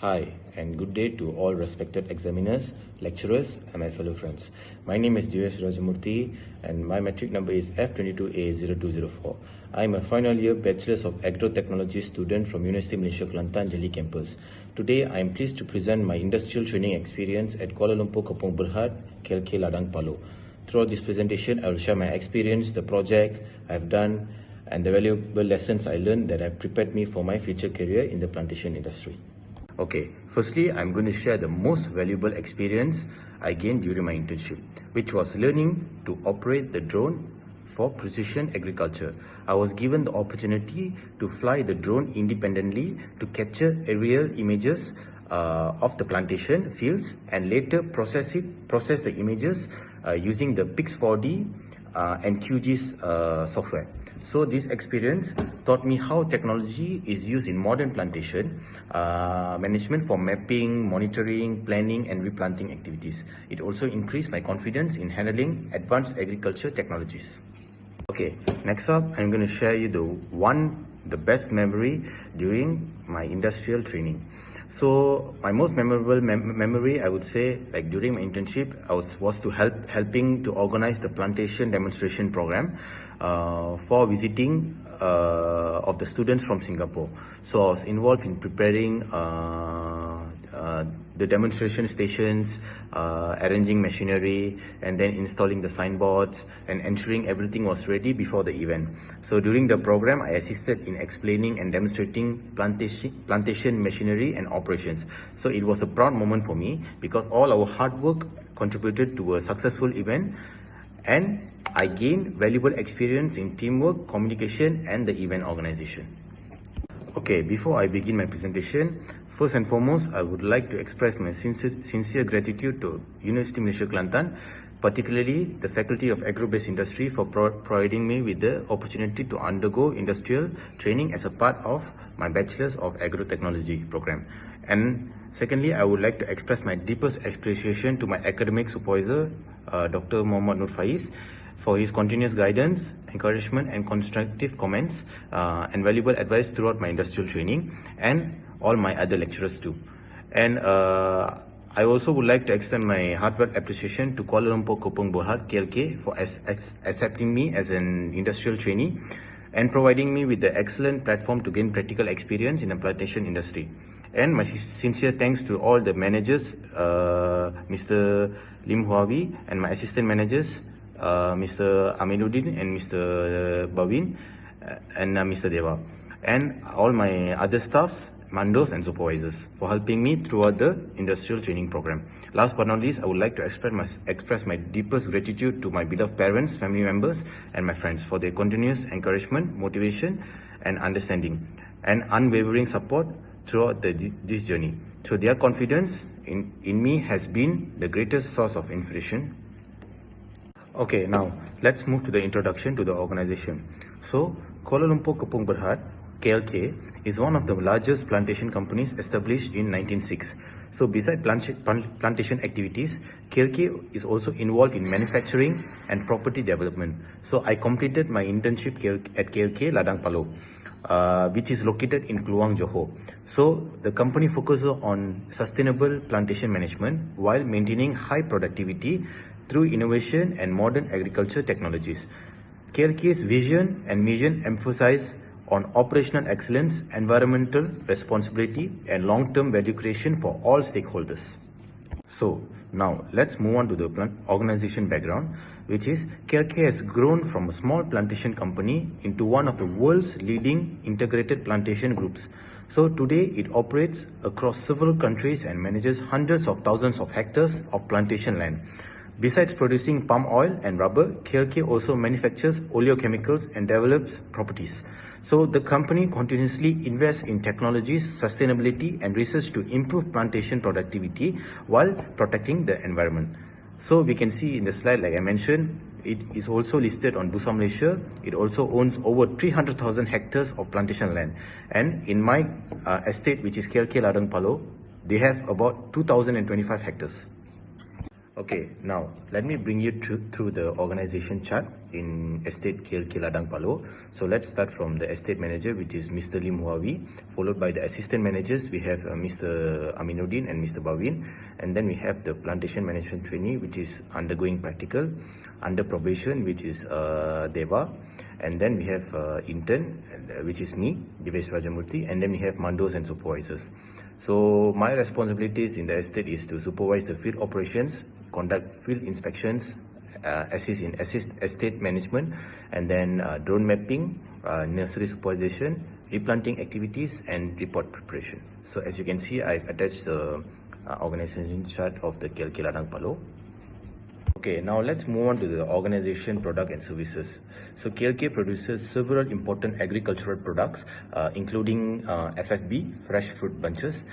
Hi, and good day to all respected examiners, lecturers, and my fellow friends. My name is Rajamurthi, and my metric number is F22A0204. I am a final year Bachelor's of Agro-Technology student from University Malaysia Kelantan Delhi campus. Today, I am pleased to present my industrial training experience at Kuala Lumpur, Kepong, Berhad, KLK Ladang Palo. Throughout this presentation, I will share my experience, the project I have done, and the valuable lessons I learned that have prepared me for my future career in the plantation industry. Okay, firstly, I'm going to share the most valuable experience I gained during my internship, which was learning to operate the drone for precision agriculture. I was given the opportunity to fly the drone independently to capture aerial images of the plantation fields and later process the images using the Pix4D and QGIS software. So this experience taught me how technology is used in modern plantation management for mapping, monitoring, planning and replanting activities. It also increased my confidence in handling advanced agriculture technologies. Okay, next up I'm going to share you the best memory during my industrial training. So my most memorable memory, I would say, like during my internship, was to helping to organize the plantation demonstration program for visiting of the students from Singapore. So I was involved in preparing the demonstration stations, arranging machinery, and then installing the signboards and ensuring everything was ready before the event. So during the program, I assisted in explaining and demonstrating plantation machinery and operations. So it was a proud moment for me because all our hard work contributed to a successful event, and I gained valuable experience in teamwork, communication, and the event organization. Okay, before I begin my presentation, first and foremost, I would like to express my sincere gratitude to University Malaysia Kelantan, particularly the Faculty of Agro-Based Industry for providing me with the opportunity to undergo industrial training as a part of my Bachelor's of Agro-Technology program. And secondly, I would like to express my deepest appreciation to my academic supervisor, Dr. Muhammad Nur Faiz, for his continuous guidance, encouragement and constructive comments and valuable advice throughout my industrial training, and all my other lecturers too. And I also would like to extend my heartfelt appreciation to Kuala Lumpur Kepong Berhad KLK for accepting me as an industrial trainee and providing me with the excellent platform to gain practical experience in the plantation industry. And my sincere thanks to all the managers, Mr. Lim Huawi, and my assistant managers, Mr. Aminuddin and Mr. Bavin and Mr. Deva, and all my other staffs, mandos and supervisors for helping me throughout the industrial training program. Last but not least, I would like to express my deepest gratitude to my beloved parents, family members and my friends for their continuous encouragement, motivation and understanding and unwavering support throughout this journey. So their confidence in me has been the greatest source of inspiration. Okay, now let's move to the introduction to the organization. So Kuala Lumpur Kepong Berhad KLK is one of the largest plantation companies established in 1906. So besides plantation activities, KLK is also involved in manufacturing and property development. So I completed my internship at KLK Ladang Palo, which is located in Kluang, Johor. So the company focuses on sustainable plantation management while maintaining high productivity through innovation and modern agriculture technologies. KLK's vision and mission emphasize on operational excellence, environmental responsibility, and long-term value creation for all stakeholders. So now let's move on to the organization background, which is KLK has grown from a small plantation company into one of the world's leading integrated plantation groups. So today it operates across several countries and manages hundreds of thousands of hectares of plantation land. Besides producing palm oil and rubber, KLK also manufactures oleochemicals and develops properties. So the company continuously invests in technologies, sustainability and research to improve plantation productivity while protecting the environment. So we can see in the slide, like I mentioned, it is also listed on Bursa Malaysia. It also owns over 300,000 hectares of plantation land. And in my estate, which is KLK Ladang Palo, they have about 2,025 hectares. Okay, now let me bring you through the organization chart in Estate KLK Ladang Palo. So let's start from the estate manager, which is Mr. Lim Huawi, followed by the assistant managers. We have Mr. Aminuddin and Mr. Bawin, and then we have the plantation management trainee, which is undergoing practical, under probation, which is Deva, and then we have intern, which is me, Divesh Rajamurthi, and then we have mandos and supervisors. So my responsibilities in the estate is to supervise the field operations, conduct field inspections, assist in estate management, and then drone mapping, nursery supervision, replanting activities, and report preparation. So as you can see, I've attached the organization chart of the KLK Ladang Palo. Okay, now let's move on to the organization, product and services. So KLK produces several important agricultural products, including FFB, fresh fruit bunches,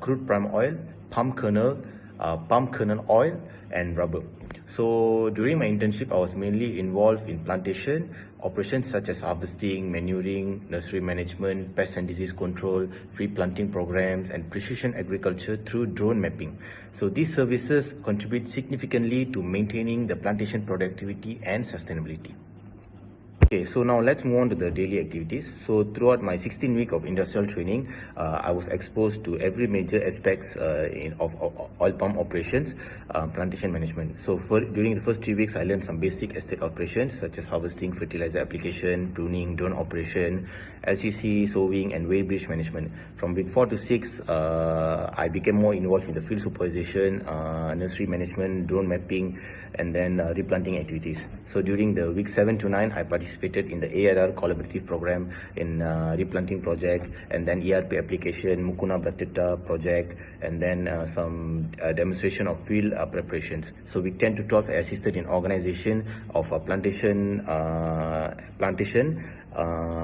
crude palm oil, palm kernel oil, and rubber. So during my internship, I was mainly involved in plantation operations such as harvesting, manuring, nursery management, pest and disease control, free planting programs, and precision agriculture through drone mapping. So these services contribute significantly to maintaining the plantation productivity and sustainability. Okay, so now let's move on to the daily activities. So throughout my 16 week of industrial training, I was exposed to every major aspects of oil palm operations, plantation management. So during the first 3 weeks, I learned some basic estate operations such as harvesting, fertilizer application, pruning, drone operation, LCC, sowing, and weighbridge management. From week 4 to 6, I became more involved in the field supervision, nursery management, drone mapping, and then replanting activities. So during the week 7 to 9, I participated in the ARR collaborative program in replanting project, and then ERP application, Mukuna Brateta project, and then some demonstration of field preparations. So week 10 to 12, I assisted in organization of a plantation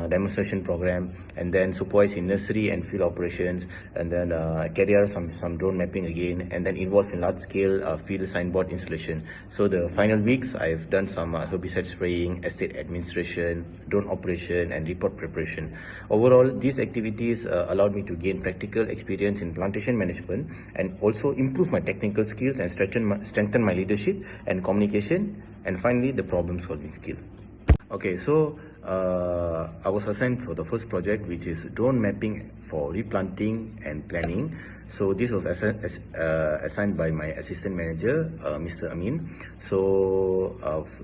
demonstration program, and then supervise in nursery and field operations, and then carry out some drone mapping again, and then involved in large scale field signboard installation. So the final weeks, I've done some herbicide spraying, estate administration, drone operation, and report preparation. Overall, these activities allowed me to gain practical experience in plantation management, and also improve my technical skills and strengthen my leadership and communication, and finally the problem solving skill. Okay, so I was assigned for the first project, which is drone mapping for replanting and planning. So this was assigned by my assistant manager, Mr. Amin. So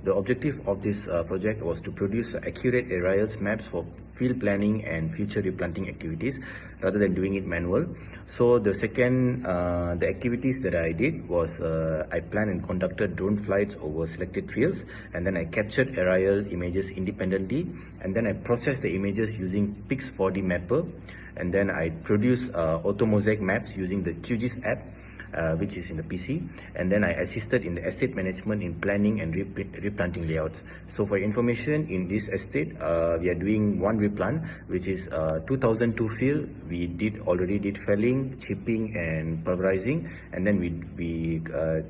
the objective of this project was to produce accurate aerials maps for field planning and future replanting activities, rather than doing it manual. So the second, the activities that I did was I planned and conducted drone flights over selected fields, and then I captured aerial images independently, and then I processed the images using Pix 4D Mapper, and then I produced auto mosaic maps using the QGIS app, which is in the PC, and then I assisted in the estate management in planning and replanting layouts. So for information, in this estate, we are doing one replant, which is 2002 field. We already did felling, chipping, and pulverizing, and then we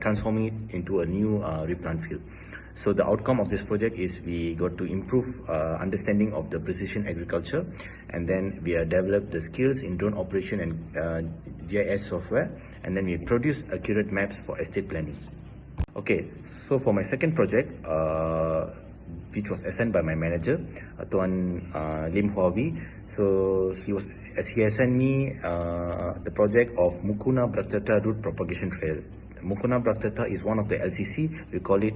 transform it into a new replant field. So the outcome of this project is we got to improve understanding of the precision agriculture, and then we developed the skills in drone operation and GIS software, and then we produce accurate maps for estate planning. Okay, so for my second project, which was assigned by my manager, Tuan Lim Huawi. So he assigned me the project of Mukuna Brateta root propagation trail. Mukuna Brateta is one of the LCC. We call it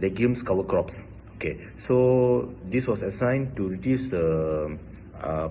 legumes cover crops. Okay, so this was assigned to reduce the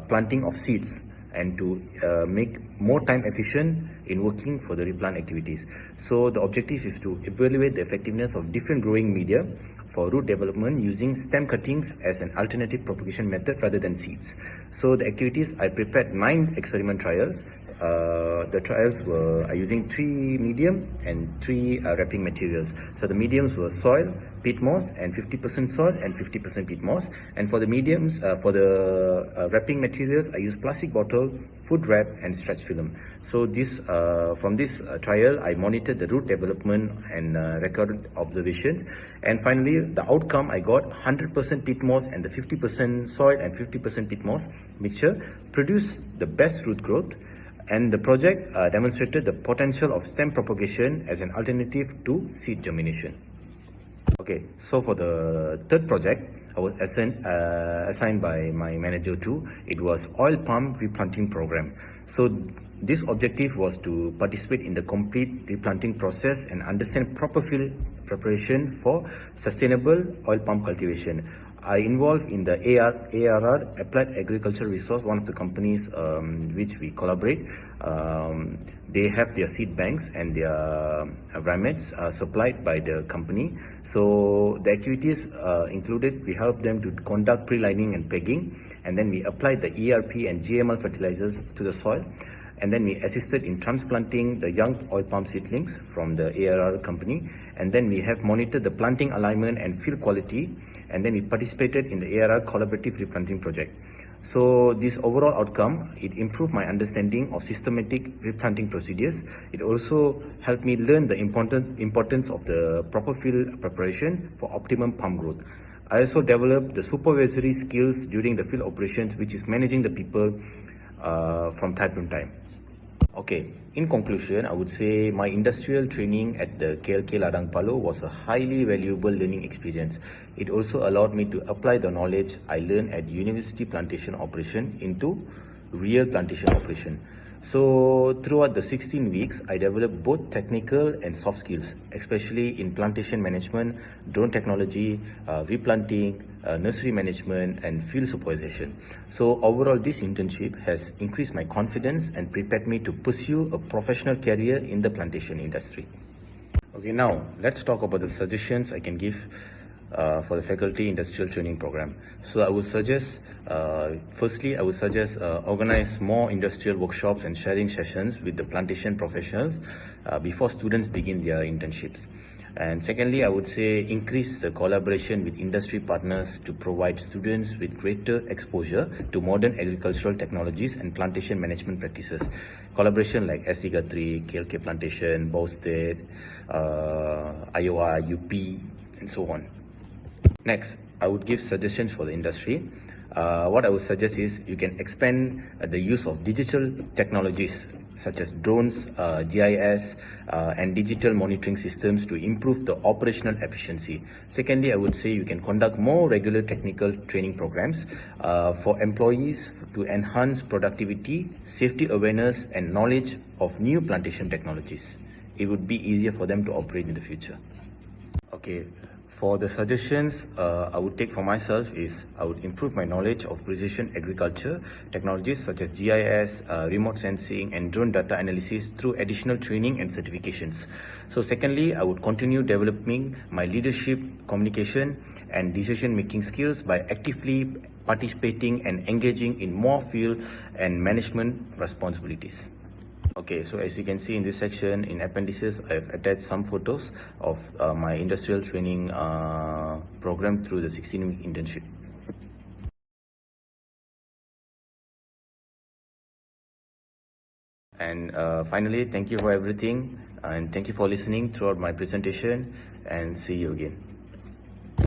planting of seeds and to make more time efficient in working for the replant activities. So the objective is to evaluate the effectiveness of different growing media for root development using stem cuttings as an alternative propagation method rather than seeds. So the activities, I prepared 9 experiment trials. The trials were using 3 medium and 3 wrapping materials. So the mediums were soil, peat moss, and 50% soil and 50% peat moss. And for the mediums, for the wrapping materials, I used plastic bottle, food wrap, and stretch film. So this, from this trial, I monitored the root development and recorded observations. And finally, the outcome, I got 100% peat moss and the 50% soil and 50% peat moss mixture produced the best root growth. And the project demonstrated the potential of stem propagation as an alternative to seed germination. Okay, so for the third project, I was assigned by my manager too. It was oil palm replanting program. So this objective was to participate in the complete replanting process and understand proper field preparation for sustainable oil palm cultivation. I involved in the ARR, Applied Agriculture Resource, one of the companies which we collaborate. They have their seed banks and their ramets supplied by the company. So the activities included, we help them to conduct pre-lining and pegging, and then we applied the ERP and GML fertilizers to the soil. And then we assisted in transplanting the young oil palm seedlings from the ARR company. And then we have monitored the planting alignment and field quality. And then we participated in the ARR collaborative replanting project. So this overall outcome, it improved my understanding of systematic replanting procedures. It also helped me learn the importance of the proper field preparation for optimum palm growth. I also developed the supervisory skills during the field operations, which is managing the people from time to time. Okay, in conclusion, I would say my industrial training at the KLK Ladang Palo was a highly valuable learning experience. It also allowed me to apply the knowledge I learned at university plantation operation into real plantation operation. So throughout the 16 weeks, I developed both technical and soft skills, especially in plantation management, drone technology, replanting, nursery management, and field supervision. So overall, this internship has increased my confidence and prepared me to pursue a professional career in the plantation industry. Okay, now let's talk about the suggestions I can give for the faculty industrial training program. So I would suggest, firstly, I would suggest organize more industrial workshops and sharing sessions with the plantation professionals before students begin their internships. And secondly, I would say increase the collaboration with industry partners to provide students with greater exposure to modern agricultural technologies and plantation management practices. Collaboration like S33, KLK Plantation, Bowstead, IOR, UP, and so on. Next, I would give suggestions for the industry. What I would suggest is you can expand the use of digital technologies such as drones, GIS, and digital monitoring systems to improve the operational efficiency. Secondly, I would say you can conduct more regular technical training programs for employees to enhance productivity, safety awareness, and knowledge of new plantation technologies. It would be easier for them to operate in the future. Okay. For the suggestions I would take for myself is I would improve my knowledge of precision agriculture technologies such as GIS, remote sensing, and drone data analysis through additional training and certifications. So secondly, I would continue developing my leadership, communication, and decision-making skills by actively participating and engaging in more field and management responsibilities. Okay, so as you can see in this section, in appendices, I've attached some photos of my industrial training program through the 16-week internship. And finally, thank you for everything, and thank you for listening throughout my presentation, and see you again.